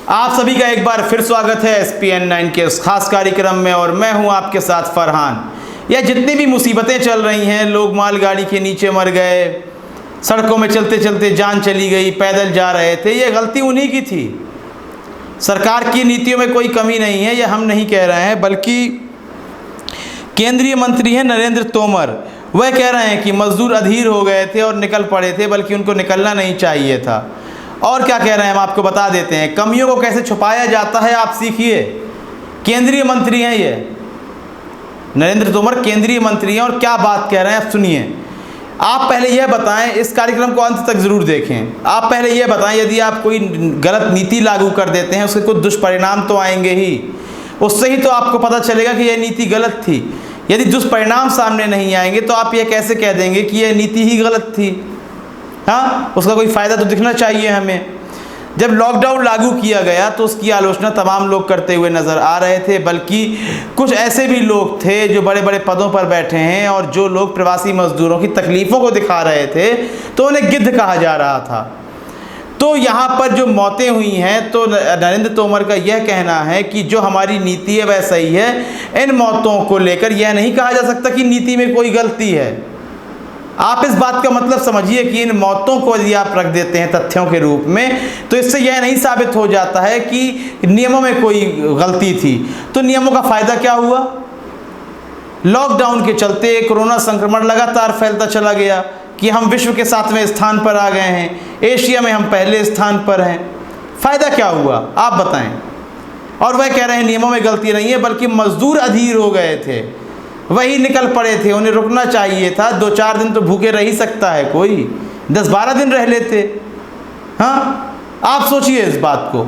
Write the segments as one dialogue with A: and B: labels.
A: आप सभी का एक बार फिर स्वागत है SPN9 के उस खास कार्यक्रम में और मैं हूं आपके साथ फरहान। यह जितनी भी मुसीबतें चल रही हैं, लोग मालगाड़ी के नीचे मर गए, सड़कों में चलते चलते जान चली गई, पैदल जा रहे थे, ये गलती उन्हीं की थी। सरकार की नीतियों में कोई कमी नहीं है, यह हम नहीं कह रहे हैं, बल्कि केंद्रीय मंत्री हैं नरेंद्र तोमर, वह कह रहे हैं कि मजदूर अधीर हो गए थे और निकल पड़े थे, बल्कि उनको निकलना नहीं चाहिए था। और क्या कह रहे हैं हम आपको बता देते हैं। कमियों को कैसे छुपाया जाता है आप सीखिए। केंद्रीय मंत्री हैं ये नरेंद्र तोमर, केंद्रीय मंत्री हैं और क्या बात कह रहे हैं आप सुनिए। आप पहले यह बताएं, इस कार्यक्रम को अंत तक ज़रूर देखें। आप पहले यह बताएं, यदि आप कोई गलत नीति लागू कर देते हैं उसके कुछ दुष्परिणाम तो आएंगे ही, उससे ही तो आपको पता चलेगा कि यह नीति गलत थी। यदि दुष्परिणाम सामने नहीं आएंगे तो आप यह कैसे कह देंगे कि यह नीति ही गलत थी। हाँ, उसका कोई फ़ायदा तो दिखना चाहिए हमें। जब लॉकडाउन लागू किया गया तो उसकी आलोचना तमाम लोग करते हुए नज़र आ रहे थे, बल्कि कुछ ऐसे भी लोग थे जो बड़े बड़े पदों पर बैठे हैं और जो लोग प्रवासी मजदूरों की तकलीफ़ों को दिखा रहे थे तो उन्हें गिद्ध कहा जा रहा था। तो यहाँ पर जो मौतें हुई हैं, तो नरेंद्र तोमर का यह कहना है कि जो हमारी नीति है वह सही है। इन मौतों को लेकर यह नहीं कहा जा सकता कि नीति में कोई गलती है। आप इस बात का मतलब समझिए कि इन मौतों को यदि आप रख देते हैं तथ्यों के रूप में, तो इससे यह नहीं साबित हो जाता है कि नियमों में कोई गलती थी। तो नियमों का फ़ायदा क्या हुआ? लॉकडाउन के चलते कोरोना संक्रमण लगातार फैलता चला गया कि हम विश्व के 7वें स्थान पर आ गए हैं, एशिया में हम पहले स्थान पर हैं। फ़ायदा क्या हुआ आप बताएं? और वह कह रहे हैं नियमों में गलती नहीं है, बल्कि मजदूर अधीर हो गए थे, वही निकल पड़े थे, उन्हें रुकना चाहिए था। 2-4 दिन तो भूखे रह ही सकता है कोई, 10-12 दिन रह लेते। हाँ, आप सोचिए इस बात को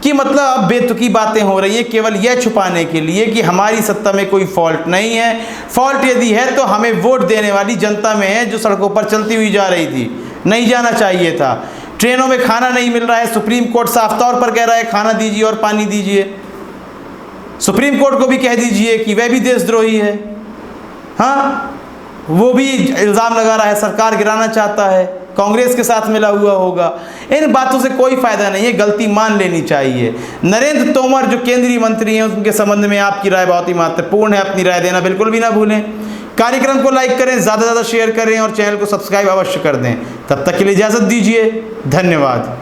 A: कि मतलब अब बेतुकी बातें हो रही हैं केवल यह छुपाने के लिए कि हमारी सत्ता में कोई फॉल्ट नहीं है। फॉल्ट यदि है तो हमें वोट देने वाली जनता में है, जो सड़कों पर चलती हुई जा रही थी। नहीं जाना चाहिए था। ट्रेनों में खाना नहीं मिल रहा है, सुप्रीम कोर्ट साफ तौर पर कह रहा है खाना दीजिए और पानी दीजिए। सुप्रीम कोर्ट को भी कह दीजिए कि वह भी देशद्रोही है। हाँ, वो भी इल्ज़ाम लगा रहा है, सरकार गिराना चाहता है, कांग्रेस के साथ मिला हुआ होगा। इन बातों से कोई फ़ायदा नहीं है, गलती मान लेनी चाहिए। नरेंद्र तोमर जो केंद्रीय मंत्री हैं, उनके संबंध में आपकी राय बहुत ही महत्वपूर्ण है। अपनी राय देना बिल्कुल भी ना भूलें। कार्यक्रम को लाइक करें, ज़्यादा से ज़्यादा शेयर करें और चैनल को सब्सक्राइब अवश्य कर दें। तब तक के लिए इजाज़त दीजिए। धन्यवाद।